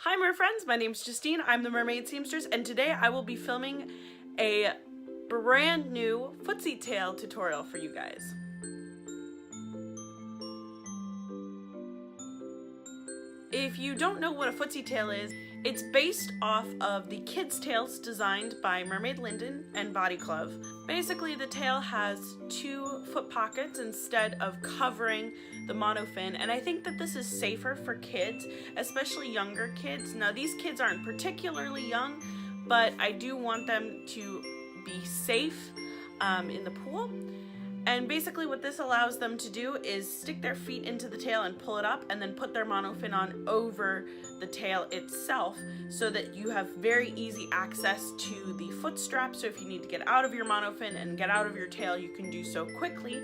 Hi mer friends, my name's Justine, I'm the Mermaid Seamstress, and today I will be filming a brand new footsie tail tutorial for you guys. If you don't know what a footsie tail is, it's based off of the kids' tails designed by Mermaid Linden and Body Glove. Basically, the tail has 2 foot pockets instead of covering the monofin, and I think that this is safer for kids, especially younger kids. Now, these kids aren't particularly young, but I do want them to be safe in the pool. And basically what this allows them to do is stick their feet into the tail and pull it up and then put their monofin on over the tail itself so that you have very easy access to the foot strap. So if you need to get out of your monofin and get out of your tail, you can do so quickly.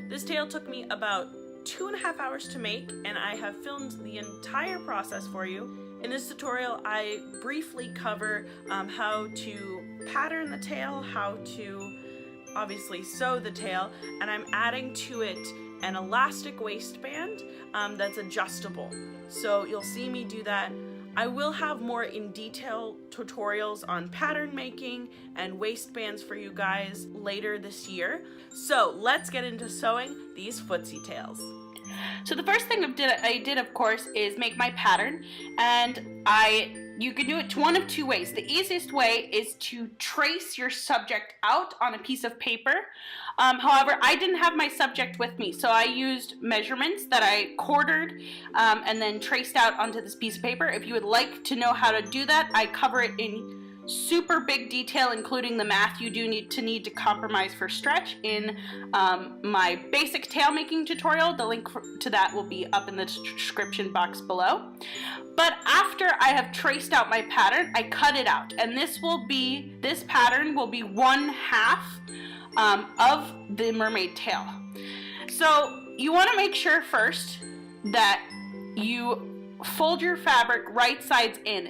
This tail took me about 2.5 hours to make, and I have filmed the entire process for you. In this tutorial, I briefly cover how to pattern the tail, how to obviously sew the tail, and I'm adding to it an elastic waistband that's adjustable. So you'll see me do that. I will have more in detail tutorials on pattern making and waistbands for you guys later this year. So let's get into sewing these footsie tails. So the first thing I did of course is make my pattern, and you can do it one of 2 ways. The easiest way is to trace your subject out on a piece of paper. However, I didn't have my subject with me, so I used measurements that I quartered and then traced out onto this piece of paper. If you would like to know how to do that, I cover it in super big detail, including the math you do need to compromise for stretch in my basic tail making tutorial. The link to that will be up in the description box below. But after I have traced out my pattern, I cut it out, and this pattern will be 1/2 of the mermaid tail. So you want to make sure first that you fold your fabric right sides in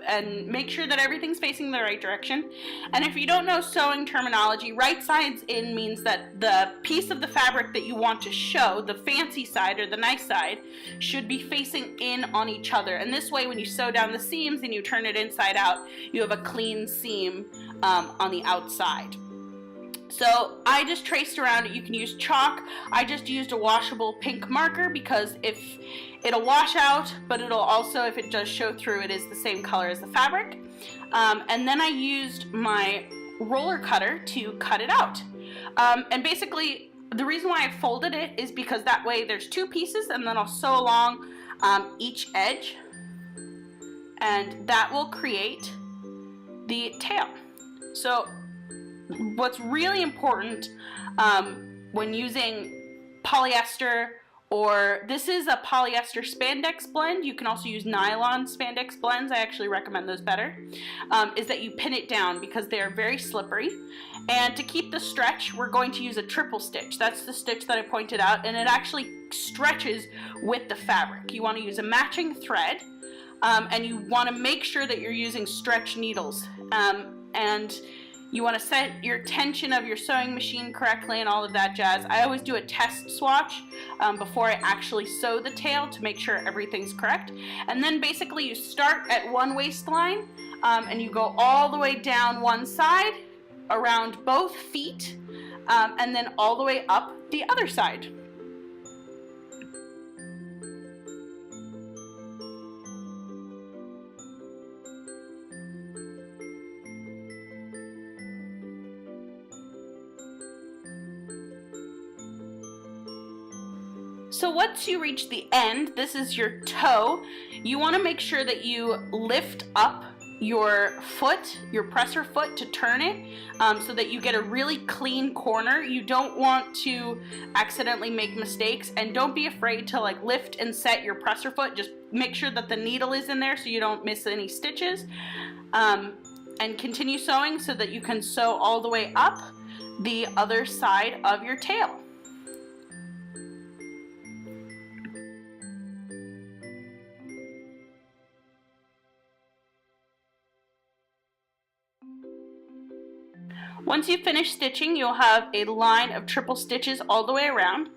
and make sure that everything's facing the right direction. And if you don't know sewing terminology, right sides in means that the piece of the fabric that you want to show, the fancy side or the nice side, should be facing in on each other. And this way when you sew down the seams and you turn it inside out, you have a clean seam on the outside. So I just traced around it. You can use chalk. I just used a washable pink marker because if it'll wash out, but it'll also, if it does show through, it is the same color as the fabric. And then I used my roller cutter to cut it out. And basically, the reason why I folded it is because that way there's 2 pieces, and then I'll sew along each edge, and that will create the tail. So what's really important when using polyester, or this is a polyester spandex blend, you can also use nylon spandex blends, I actually recommend those better, is that you pin it down because they are very slippery. And to keep the stretch, we're going to use a triple stitch. That's the stitch that I pointed out, and it actually stretches with the fabric. You want to use a matching thread, and you want to make sure that you're using stretch needles. And you want to set your tension of your sewing machine correctly and all of that jazz. I always do a test swatch before I actually sew the tail to make sure everything's correct. And then basically you start at one waistline and you go all the way down one side, around both feet, and then all the way up the other side. So once you reach the end, this is your toe, you want to make sure that you lift up your foot, your presser foot, to turn it so that you get a really clean corner. You don't want to accidentally make mistakes, and don't be afraid to like lift and set your presser foot. Just make sure that the needle is in there so you don't miss any stitches, and continue sewing so that you can sew all the way up the other side of your tail. Once you finish stitching, you'll have a line of triple stitches all the way around.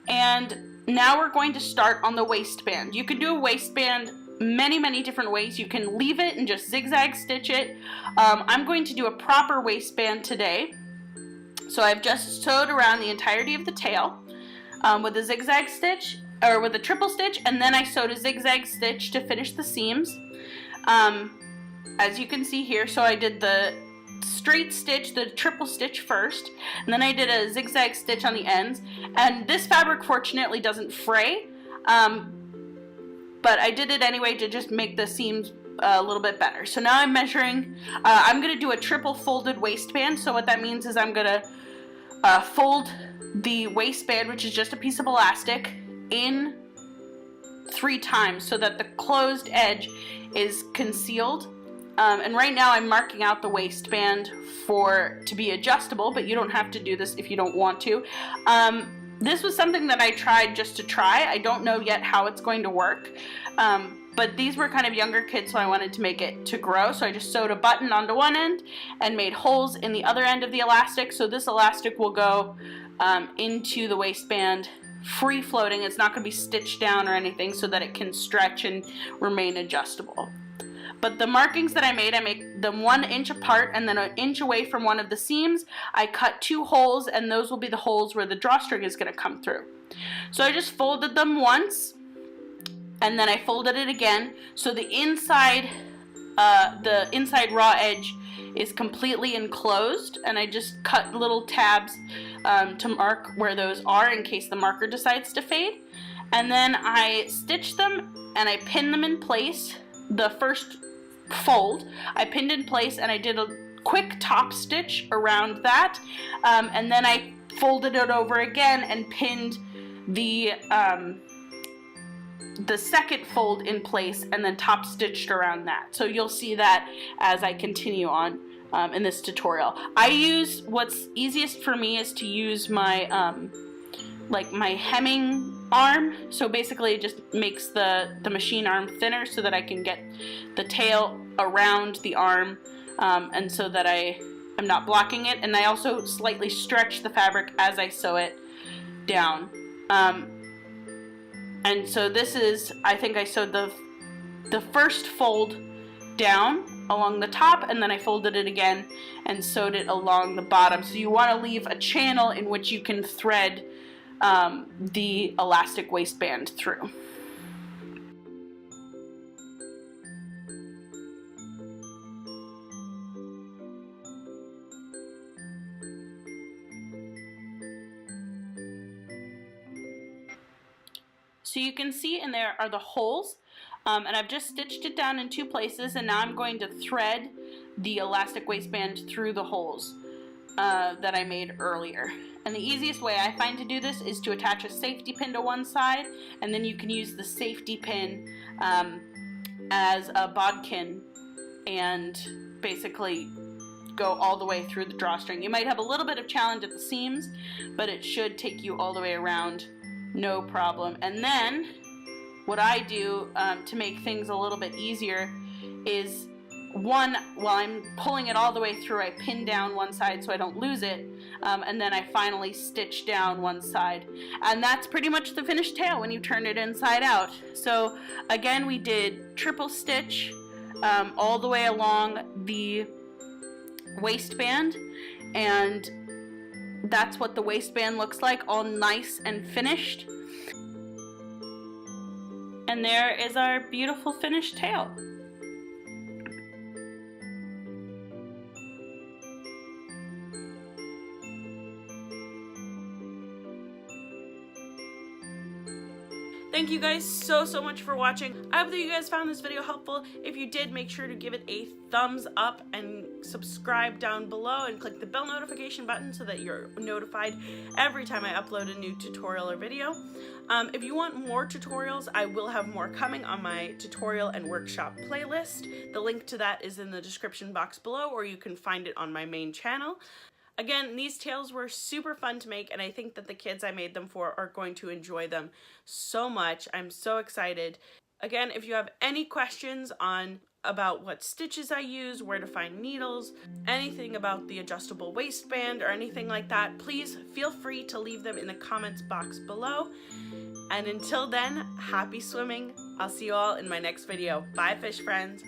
And now we're going to start on the waistband. You can do a waistband many different ways. You can leave it and just zigzag stitch it. I'm going to do a proper waistband today. So I've just sewed around the entirety of the tail with a zigzag stitch, or with a triple stitch, and then I sewed a zigzag stitch to finish the seams. As you can see here, so I did the straight stitch, the triple stitch first, and then I did a zigzag stitch on the ends. And this fabric fortunately doesn't fray, but I did it anyway to just make the seams a little bit better. So now I'm measuring, I'm going to do a triple folded waistband. So what that means is I'm going to fold the waistband, which is just a piece of elastic, in 3 times so that the closed edge is concealed. And right now I'm marking out the waistband to be adjustable, but you don't have to do this if you don't want to. This was something that I tried just to try. I don't know yet how it's going to work, but these were kind of younger kids, so I wanted to make it to grow. So I just sewed a button onto one end and made holes in the other end of the elastic. So this elastic will go into the waistband free floating. It's not going to be stitched down or anything, so that it can stretch and remain adjustable. But the markings that I make them 1 inch apart, and then 1 inch away from one of the seams, I cut 2 holes, and those will be the holes where the drawstring is going to come through. So I just folded them once, and then I folded it again, so the inside raw edge is completely enclosed, and I just cut little tabs to mark where those are in case the marker decides to fade. And then I stitched them and I pinned them in place. The first fold I pinned in place, and I did a quick top stitch around that, and then I folded it over again and pinned the second fold in place, and then top stitched around that. So you'll see that as I continue on in this tutorial. What's easiest for me is to use my my hemming arm. So basically it just makes the machine arm thinner so that I can get the tail around the arm, and so that I'm not blocking it. And I also slightly stretch the fabric as I sew it down. And so this is, I think I sewed the first fold down along the top, and then I folded it again and sewed it along the bottom. So you want to leave a channel in which you can thread the elastic waistband through. So you can see in there are the holes, and I've just stitched it down in 2 places, and now I'm going to thread the elastic waistband through the holes that I made earlier. And the easiest way I find to do this is to attach a safety pin to one side, and then you can use the safety pin as a bodkin and basically go all the way through the drawstring. You might have a little bit of challenge at the seams, but it should take you all the way around, no problem. And then what I do to make things a little bit easier is, while I'm pulling it all the way through, I pin down one side so I don't lose it, and then I finally stitch down one side. And that's pretty much the finished tail when you turn it inside out. So again, we did triple stitch all the way along the waistband, and that's what the waistband looks like, all nice and finished. And there is our beautiful finished tail. Thank you guys so much for watching. I hope that you guys found this video helpful. If you did, make sure to give it a thumbs up and subscribe down below, and click the bell notification button so that you're notified every time I upload a new tutorial or video. If you want more tutorials, I will have more coming on my tutorial and workshop playlist. The link to that is in the description box below, or you can find it on my main channel. Again, these tails were super fun to make, and I think that the kids I made them for are going to enjoy them so much. I'm so excited. Again, if you have any questions about what stitches I use, where to find needles, anything about the adjustable waistband or anything like that, please feel free to leave them in the comments box below. And until then, happy swimming. I'll see you all in my next video. Bye, fish friends.